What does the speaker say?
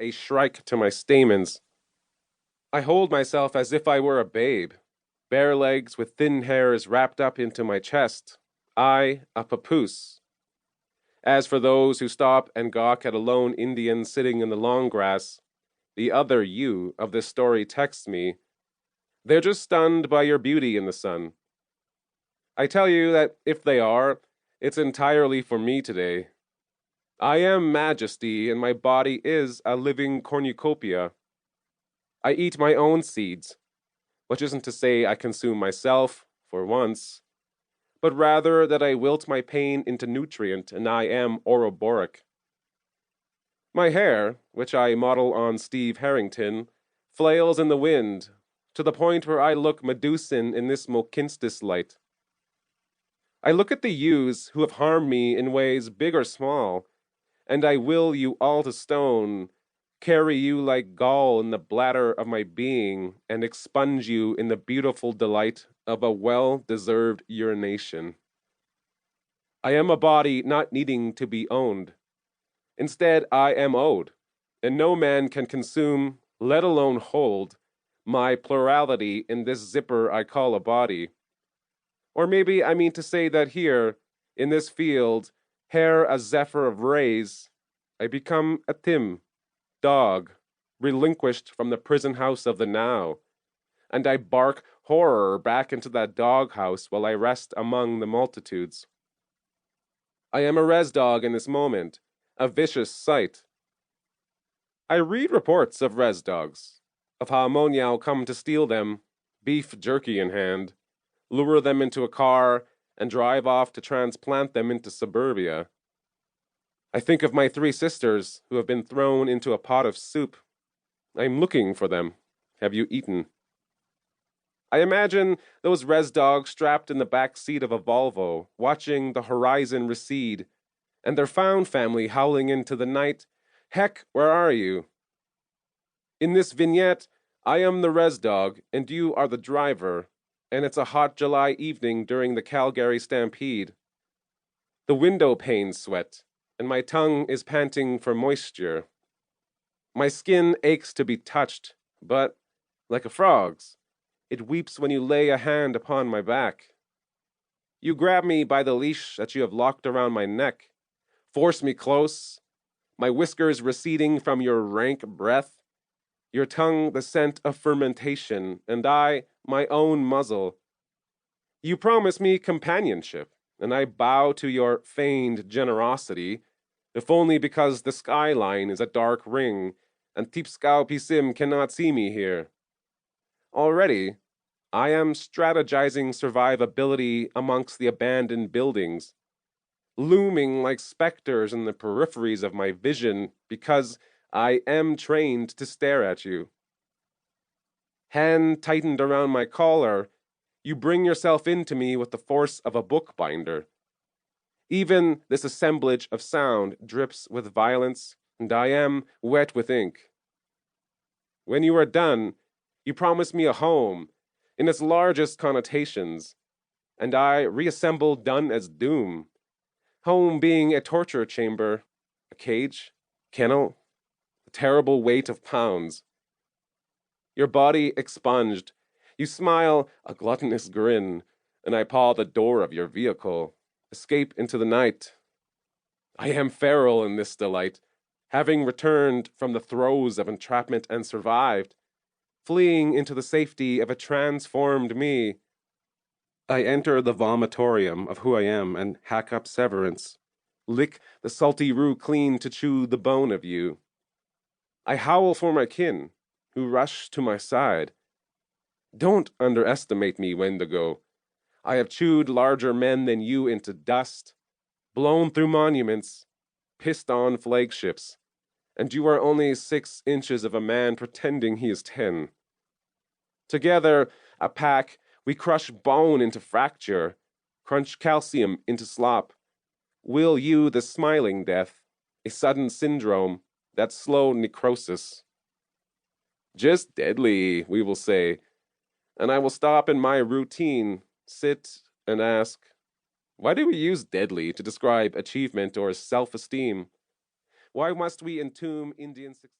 a shrike to my stamens. I hold myself as if I were a babe, bare legs with thin hairs wrapped up into my chest, I a papoose. As for those who stop and gawk at a lone Indian sitting in the long grass, the other you of this story texts me, they're just stunned by your beauty in the sun. I tell you that if they are, it's entirely for me today. I am majesty, and my body is a living cornucopia. I eat my own seeds, which isn't to say I consume myself, for once, but rather that I wilt my pain into nutrient, and I am oroboric. My hair, which I model on Steve Harrington, flails in the wind, to the point where I look Medusan in this Mokinstis light. I look at the yous who have harmed me in ways big or small, and I will you all to stone, carry you like gall in the bladder of my being, and expunge you in the beautiful delight of a well-deserved urination. I am a body not needing to be owned. Instead, I am owed, and no man can consume, let alone hold, my plurality in this zipper I call a body. Or maybe I mean to say that here, in this field, hair a zephyr of rays, I become a Tim, dog, relinquished from the prison house of the now, and I bark horror back into that dog house while I rest among the multitudes. I am a res dog in this moment, a vicious sight. I read reports of res dogs, of how Monial come to steal them, beef jerky in hand, lure them into a car, and drive off to transplant them into suburbia. I think of my 3 sisters who have been thrown into a pot of soup. I'm looking for them. Have you eaten? I imagine those res dogs strapped in the back seat of a Volvo, watching the horizon recede, and their found family howling into the night, "Heck, where are you?" In this vignette, I am the res dog, and you are the driver, and it's a hot July evening during the Calgary Stampede. The window panes sweat, and my tongue is panting for moisture. My skin aches to be touched, but, like a frog's, it weeps when you lay a hand upon my back. You grab me by the leash that you have locked around my neck, force me close, my whiskers receding from your rank breath, your tongue the scent of fermentation, and I, my own muzzle. You promise me companionship, and I bow to your feigned generosity, if only because the skyline is a dark ring, and Tipskau Pisim cannot see me here. Already, I am strategizing survivability amongst the abandoned buildings, looming like specters in the peripheries of my vision because I am trained to stare at you. Hand tightened around my collar, you bring yourself into me with the force of a bookbinder. Even this assemblage of sound drips with violence, and I am wet with ink. When you are done, you promise me a home, in its largest connotations, and I reassemble done as doom. Home being a torture chamber, a cage, kennel, a terrible weight of pounds. Your body expunged, you smile a gluttonous grin, and I paw the door of your vehicle, escape into the night. I am feral in this delight, having returned from the throes of entrapment and survived, fleeing into the safety of a transformed me. I enter the vomitorium of who I am and hack up severance, lick the salty rue clean to chew the bone of you. I howl for my kin, who rush to my side. Don't underestimate me, Wendigo. I have chewed larger men than you into dust, blown through monuments, pissed on flagships, and you are only 6 inches of a man pretending he is 10. Together, a pack, we crush bone into fracture, crunch calcium into slop. Will you the smiling death, a sudden syndrome, that slow necrosis? Just deadly, we will say, and I will stop in my routine, sit, and ask, why do we use deadly to describe achievement or self-esteem? Why must we entomb Indian success?